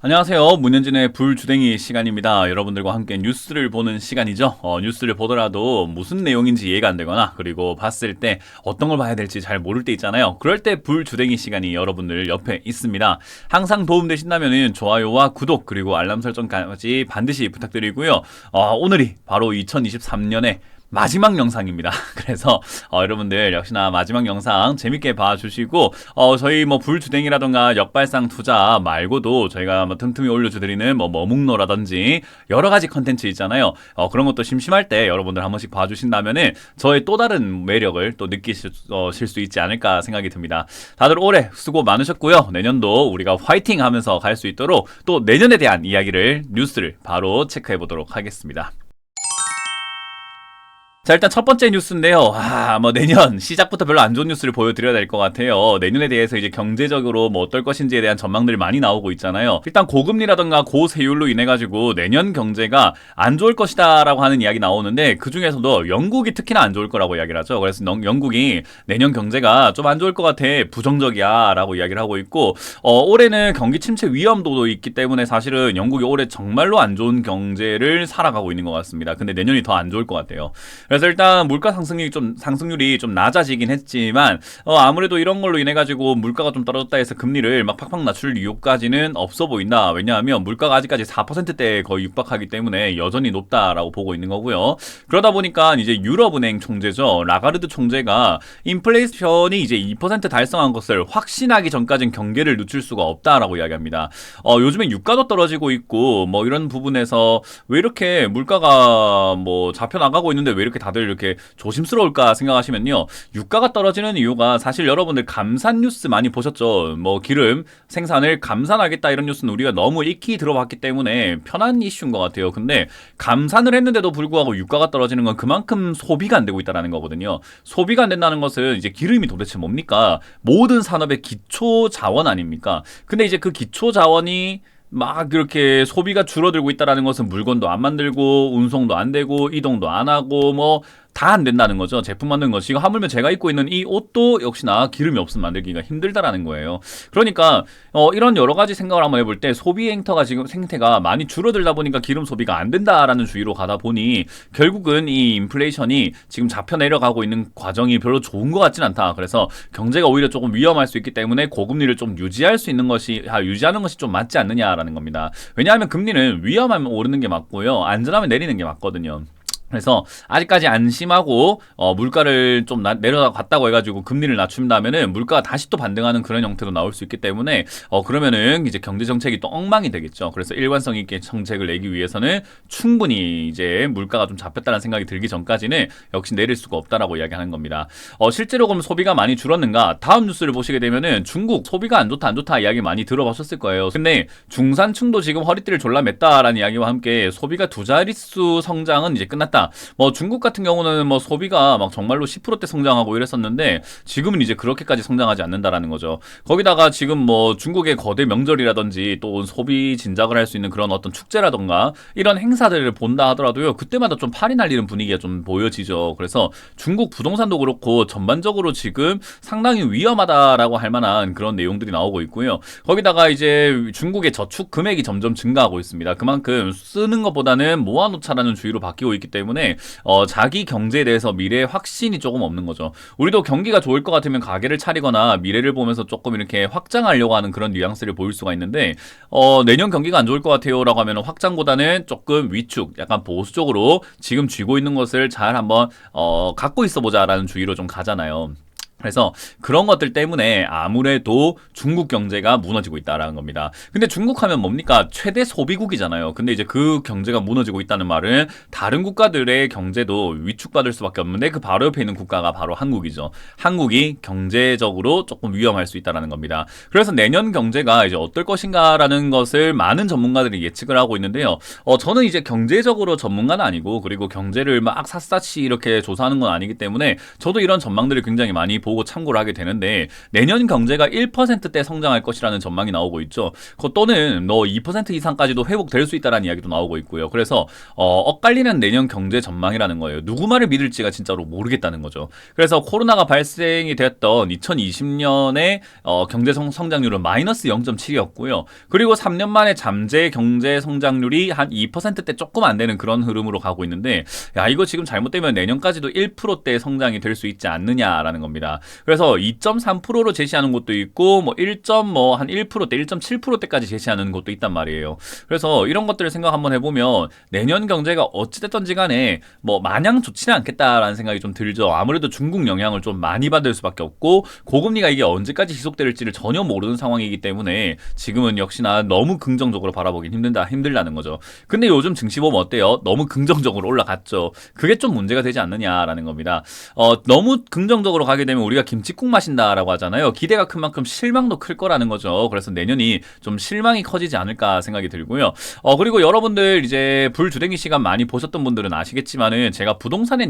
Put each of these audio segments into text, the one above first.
안녕하세요. 문현진의 불주댕이 시간입니다. 여러분들과 함께 뉴스를 보는 시간이죠. 뉴스를 보더라도 무슨 내용인지 이해가 안 되거나 그리고 봤을 때 어떤 걸 봐야 될지 잘 모를 때 있잖아요. 그럴 때 불주댕이 시간이 여러분들 옆에 있습니다. 항상 도움되신다면 좋아요와 구독 그리고 알람 설정까지 반드시 부탁드리고요. 오늘이 바로 2023년에 마지막 영상입니다. 그래서 여러분들 역시나 마지막 영상 재밌게 봐주시고 저희 뭐 불주댕이라던가 역발상 투자 말고도 저희가 뭐 틈틈이 올려주드리는 뭐 머묵노라든지 여러 가지 컨텐츠 있잖아요. 그런 것도 심심할 때 여러분들 한 번씩 봐주신다면은 저의 또 다른 매력을 또 느끼실 수 있지 않을까 생각이 듭니다. 다들 올해 수고 많으셨고요. 내년도 우리가 화이팅 하면서 갈 수 있도록 또 내년에 대한 이야기를 뉴스를 바로 체크해 보도록 하겠습니다. 자, 일단 첫 번째 뉴스인데요. 뭐 내년 시작부터 별로 안 좋은 뉴스를 보여드려야 될 것 같아요. 내년에 대해서 이제 경제적으로 뭐 어떨 것인지에 대한 전망들이 많이 나오고 있잖아요. 일단 고금리라던가 고세율로 인해 가지고 내년 경제가 안 좋을 것이다라고 하는 이야기 나오는데 그 중에서도 영국이 특히나 안 좋을 거라고 이야기를 하죠. 그래서 영국이 내년 경제가 좀 안 좋을 것 같아, 부정적이야라고 이야기를 하고 있고 올해는 경기 침체 위험도도 있기 때문에 사실은 영국이 올해 정말로 안 좋은 경제를 살아가고 있는 것 같습니다. 근데 내년이 더 안 좋을 것 같아요. 그래서 일단 물가 상승률이 좀 낮아지긴 했지만 아무래도 이런 걸로 인해 가지고 물가가 좀 떨어졌다 해서 금리를 막 팍팍 낮출 이유까지는 없어 보인다. 왜냐하면 물가가 아직까지 4%대에 거의 육박하기 때문에 여전히 높다라고 보고 있는 거고요. 그러다 보니까 이제 유럽은행 총재죠, 라가르드 총재가 인플레이션이 이제 2% 달성한 것을 확신하기 전까지는 경계를 늦출 수가 없다라고 이야기합니다. 요즘엔 유가도 떨어지고 있고 뭐 이런 부분에서 왜 이렇게 물가가 뭐 잡혀 나가고 있는데 왜 이렇게 다들 이렇게 조심스러울까 생각하시면요, 유가가 떨어지는 이유가 사실 여러분들 감산 뉴스 많이 보셨죠. 뭐 기름 생산을 감산하겠다 이런 뉴스는 우리가 너무 익히 들어봤기 때문에 편한 이슈인 것 같아요. 근데 감산을 했는데도 불구하고 유가가 떨어지는 건 그만큼 소비가 안 되고 있다는 거거든요. 소비가 안 된다는 것은 이제 기름이 도대체 뭡니까? 모든 산업의 기초 자원 아닙니까? 근데 이제 그 기초 자원이 막 이렇게 소비가 줄어들고 있다는 것은 물건도 안 만들고 운송도 안 되고 이동도 안 하고 뭐 다 안 된다는 거죠. 제품 만드는 것. 지금 하물며 제가 입고 있는 이 옷도 역시나 기름이 없으면 만들기가 힘들다라는 거예요. 그러니까 이런 여러 가지 생각을 한번 해볼 때 소비 생태가 많이 줄어들다 보니까 기름 소비가 안 된다라는 주의로 가다 보니 결국은 이 인플레이션이 지금 잡혀 내려가고 있는 과정이 별로 좋은 것 같진 않다. 그래서 경제가 오히려 조금 위험할 수 있기 때문에 고금리를 좀 유지하는 것이 좀 맞지 않느냐라는 겁니다. 왜냐하면 금리는 위험하면 오르는 게 맞고요, 안전하면 내리는 게 맞거든요. 그래서 아직까지 안심하고 물가를 좀 내려갔다고 해가지고 금리를 낮춘다면은 물가가 다시 또 반등하는 그런 형태로 나올 수 있기 때문에 그러면은 이제 경제 정책이 또 엉망이 되겠죠. 그래서 일관성 있게 정책을 내기 위해서는 충분히 이제 물가가 좀 잡혔다는 생각이 들기 전까지는 역시 내릴 수가 없다라고 이야기하는 겁니다. 실제로 그럼 소비가 많이 줄었는가? 다음 뉴스를 보시게 되면은 중국 소비가 안 좋다 이야기 많이 들어보셨을 거예요. 근데 중산층도 지금 허리띠를 졸라 맸다라는 이야기와 함께 소비가 두 자릿수 성장은 이제 끝났다. 뭐 중국 같은 경우는 뭐 소비가 막 정말로 10%대 성장하고 이랬었는데 지금은 이제 그렇게까지 성장하지 않는다라는 거죠. 거기다가 지금 뭐 중국의 거대 명절이라든지 또 소비 진작을 할 수 있는 그런 어떤 축제라던가 이런 행사들을 본다 하더라도요, 그때마다 좀 팔이 날리는 분위기가 좀 보여지죠. 그래서 중국 부동산도 그렇고 전반적으로 지금 상당히 위험하다라고 할 만한 그런 내용들이 나오고 있고요. 거기다가 이제 중국의 저축 금액이 점점 증가하고 있습니다. 그만큼 쓰는 것보다는 모아놓자라는 주의로 바뀌고 있기 때문에 자기 경제에 대해서 미래에 확신이 조금 없는 거죠. 우리도 경기가 좋을 것 같으면 가게를 차리거나 미래를 보면서 조금 이렇게 확장하려고 하는 그런 뉘앙스를 보일 수가 있는데 내년 경기가 안 좋을 것 같아요 라고 하면 확장보다는 조금 위축, 약간 보수적으로 지금 쥐고 있는 것을 잘 한번 갖고 있어 보자라는 주의로 좀 가잖아요. 그래서 그런 것들 때문에 아무래도 중국 경제가 무너지고 있다라는 겁니다. 근데 중국 하면 뭡니까? 최대 소비국이잖아요. 근데 이제 그 경제가 무너지고 있다는 말은 다른 국가들의 경제도 위축받을 수밖에 없는데 그 바로 옆에 있는 국가가 바로 한국이죠. 한국이 경제적으로 조금 위험할 수 있다라는 겁니다. 그래서 내년 경제가 이제 어떨 것인가라는 것을 많은 전문가들이 예측을 하고 있는데요. 저는 이제 경제적으로 전문가는 아니고 그리고 경제를 막 샅샅이 이렇게 조사하는 건 아니기 때문에 저도 이런 전망들을 굉장히 많이 보고 보고 참고를 하게 되는데 내년 경제가 1%대 성장할 것이라는 전망이 나오고 있죠. 또는 2% 이상까지도 회복될 수 있다는 이야기도 나오고 있고요. 그래서 엇갈리는 내년 경제 전망이라는 거예요. 누구 말을 믿을지가 진짜로 모르겠다는 거죠. 그래서 코로나가 발생이 됐던 2020년에 경제 성장률은 마이너스 0.7이었고요. 그리고 3년 만에 잠재 경제 성장률이 한 2%대 조금 안 되는 그런 흐름으로 가고 있는데 야 이거 지금 잘못되면 내년까지도 1%대 성장이 될 수 있지 않느냐라는 겁니다. 그래서 2.3%로 제시하는 것도 있고 뭐 1.1%대, 1.7%대까지 제시하는 것도 있단 말이에요. 그래서 이런 것들을 생각 한번 해보면 내년 경제가 어찌됐든지 간에 뭐 마냥 좋지는 않겠다라는 생각이 좀 들죠. 아무래도 중국 영향을 좀 많이 받을 수밖에 없고 고금리가 이게 언제까지 지속될지를 전혀 모르는 상황이기 때문에 지금은 역시나 너무 긍정적으로 바라보긴 힘들다는 거죠. 근데 요즘 증시 보면 어때요? 너무 긍정적으로 올라갔죠. 그게 좀 문제가 되지 않느냐라는 겁니다. 너무 긍정적으로 가게 되면 우리가 김칫국 마신다라고 하잖아요. 기대가 큰 만큼 실망도 클 거라는 거죠. 그래서 내년이 좀 실망이 커지지 않을까 생각이 들고요. 그리고 여러분들 이제 불주댕이 시간 많이 보셨던 분들은 아시겠지만은 제가 부동산에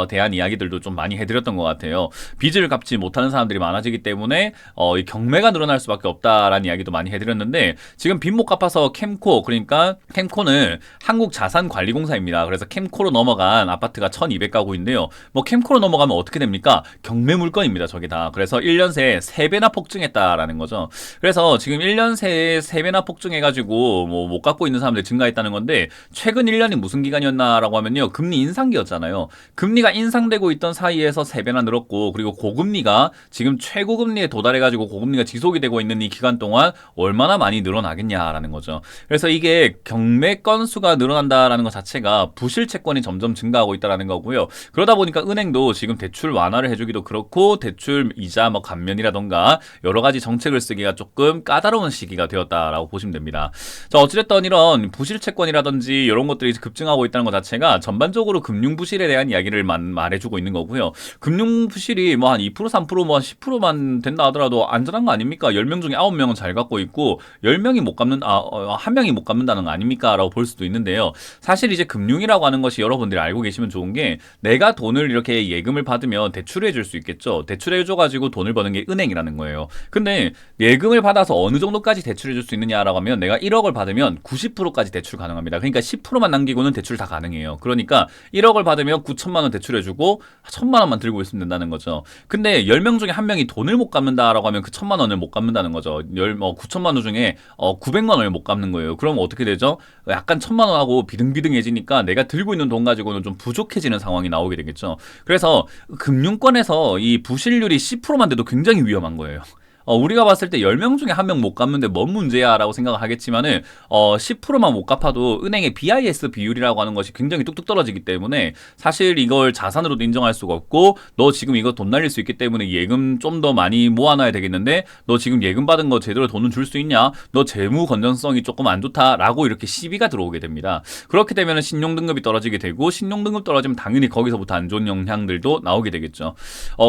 대한 이야기들도 좀 많이 해드렸던 것 같아요. 빚을 갚지 못하는 사람들이 많아지기 때문에 이 경매가 늘어날 수밖에 없다라는 이야기도 많이 해드렸는데 지금 빚 못 갚아서 캠코, 그러니까 캠코는 한국자산관리공사입니다. 그래서 캠코로 넘어간 아파트가 1200가구인데요. 뭐 캠코로 넘어가면 어떻게 됩니까? 경매 물건입니다. 저게 다. 그래서 1년 새에 3배나 폭증했다라는 거죠. 그래서 지금 1년 새에 3배나 폭증해가지고 뭐 못 갚고 있는 사람들이 증가했다는 건데 최근 1년이 무슨 기간이었나라고 하면요. 금리 인상기였잖아요. 금리가 인상되고 있던 사이에서 3배나 늘었고 그리고 고금리가 지금 최고금리에 도달해가지고 고금리가 지속이 되고 있는 이 기간 동안 얼마나 많이 늘어나겠냐라는 거죠. 그래서 이게 경매 건수가 늘어난다라는 것 자체가 부실 채권이 점점 증가하고 있다는 거고요. 그러다 보니까 은행도 지금 대출 완화를 해주기도 그렇고 대출 이자 뭐 감면이라던가 여러 가지 정책을 쓰기가 조금 까다로운 시기가 되었다라고 보시면 됩니다. 자, 어찌됐든 이런 부실 채권이라든지 이런 것들이 급증하고 있다는 것 자체가 전반적으로 금융 부실에 대한 이야기를 말해주고 있는 거고요. 금융 부실이 뭐 한 2%, 3%, 뭐 한 10%만 된다 하더라도 안전한 거 아닙니까? 10명 중에 9명은 잘 갖고 있고 10명이 못 갚는 한 명이 못 갚는다는 거 아닙니까? 라고 볼 수도 있는데요. 사실 이제 금융이라고 하는 것이 여러분들이 알고 계시면 좋은 게 내가 돈을 이렇게 예금을 받으면 대출해 줄 수 있겠죠. 대출해 줘가지고 돈을 버는 게 은행이라는 거예요. 근데 예금을 받아서 어느 정도까지 대출해 줄 수 있느냐라고 하면 내가 1억을 받으면 90%까지 대출 가능합니다. 그러니까 10%만 남기고는 대출 다 가능해요. 그러니까 1억을 받으면 9천만 원 대출해 주고 1,000만 원만 들고 있으면 된다는 거죠. 근데 10명 중에 한 명이 돈을 못 갚는다라고 하면 그 1,000만 원을 못 갚는다는 거죠. 9천만 원 중에 900만 원을 못 갚는 거예요. 그럼 어떻게 되죠? 약간 1,000만 원하고 비등비등해지니까 내가 들고 있는 돈 가지고는 좀 부족해지는 상황이 나오게 되겠죠. 그래서 금융권에서 이 부실률이 10%만 돼도 굉장히 위험한 거예요. 우리가 봤을 때 10명 중에 1명 못 갚는데 뭔 문제야 라고 생각을 하겠지만은 10%만 못 갚아도 은행의 BIS 비율이라고 하는 것이 굉장히 뚝뚝 떨어지기 때문에 사실 이걸 자산으로도 인정할 수가 없고 너 지금 이거 돈 날릴 수 있기 때문에 예금 좀 더 많이 모아놔야 되겠는데 너 지금 예금 받은 거 제대로 돈은 줄 수 있냐? 너 재무 건전성이 조금 안 좋다라고 이렇게 시비가 들어오게 됩니다. 그렇게 되면 신용등급이 떨어지게 되고 신용등급 떨어지면 당연히 거기서부터 안 좋은 영향들도 나오게 되겠죠.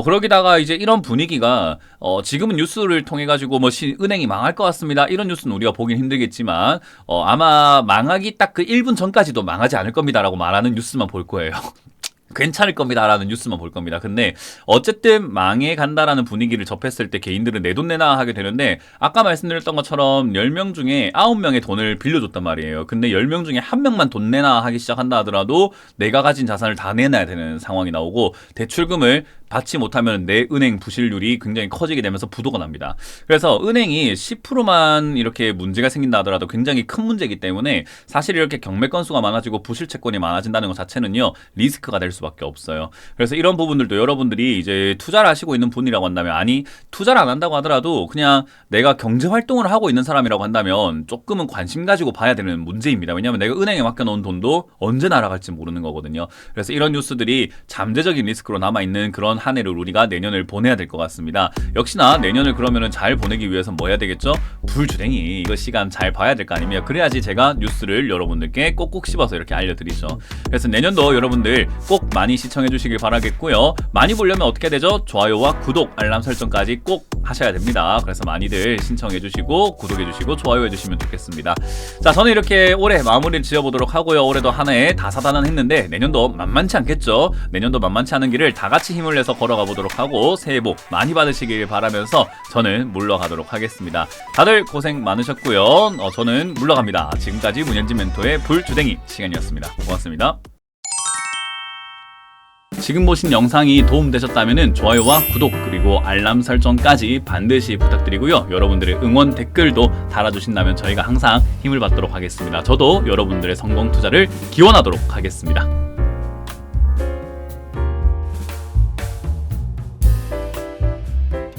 그러기다가 이제 이런 분위기가 지금은 뉴스를 통해 가지고 뭐 은행이 망할 것 같습니다. 이런 뉴스는 우리가 보긴 힘들겠지만 아마 망하기 딱 그 1분 전까지도 망하지 않을 겁니다라고 말하는 뉴스만 볼 거예요. 괜찮을 겁니다라는 뉴스만 볼 겁니다. 근데 어쨌든 망해 간다라는 분위기를 접했을 때 개인들은 내 돈 내놔 하게 되는데 아까 말씀드렸던 것처럼 10명 중에 9명의 돈을 빌려줬단 말이에요. 근데 10명 중에 1명만 돈 내놔 하기 시작한다 하더라도 내가 가진 자산을 다 내놔야 되는 상황이 나오고 대출금을 받지 못하면 내 은행 부실률이 굉장히 커지게 되면서 부도가 납니다. 그래서 은행이 10%만 이렇게 문제가 생긴다 하더라도 굉장히 큰 문제이기 때문에 사실 이렇게 경매 건수가 많아지고 부실 채권이 많아진다는 것 자체는요 리스크가 될 수밖에 없어요. 그래서 이런 부분들도 여러분들이 이제 투자를 하시고 있는 분이라고 한다면 아니 투자를 안 한다고 하더라도 그냥 내가 경제 활동을 하고 있는 사람이라고 한다면 조금은 관심 가지고 봐야 되는 문제입니다. 왜냐하면 내가 은행에 맡겨놓은 돈도 언제 날아갈지 모르는 거거든요. 그래서 이런 뉴스들이 잠재적인 리스크로 남아있는 그런 한 해를 우리가 내년을 보내야 될 것 같습니다. 역시나 내년을 그러면은 잘 보내기 위해서 뭐 해야 되겠죠? 불주댕이 이거 시간 잘 봐야 될 거 아닙니까? 그래야지 제가 뉴스를 여러분들께 꼭꼭 씹어서 이렇게 알려드리죠. 그래서 내년도 여러분들 꼭 많이 시청해 주시길 바라겠고요. 많이 보려면 어떻게 되죠? 좋아요와 구독, 알람 설정까지 꼭 하셔야 됩니다. 그래서 많이들 신청해 주시고 구독해 주시고 좋아요해 주시면 좋겠습니다. 자, 저는 이렇게 올해 마무리를 지어보도록 하고요. 올해도 한 해 다사다난했는데 내년도 만만치 않겠죠. 내년도 만만치 않은 길을 다 같이 힘을 내서 걸어가 보도록 하고 새해 복 많이 받으시길 바라면서 저는 물러가도록 하겠습니다. 다들 고생 많으셨고요. 저는 물러갑니다. 지금까지 문현진 멘토의 불주댕이 시간이었습니다. 고맙습니다. 지금 보신 영상이 도움되셨다면 좋아요와 구독 그리고 알람 설정까지 반드시 부탁드리고요. 여러분들의 응원 댓글도 달아주신다면 저희가 항상 힘을 받도록 하겠습니다. 저도 여러분들의 성공 투자를 기원하도록 하겠습니다.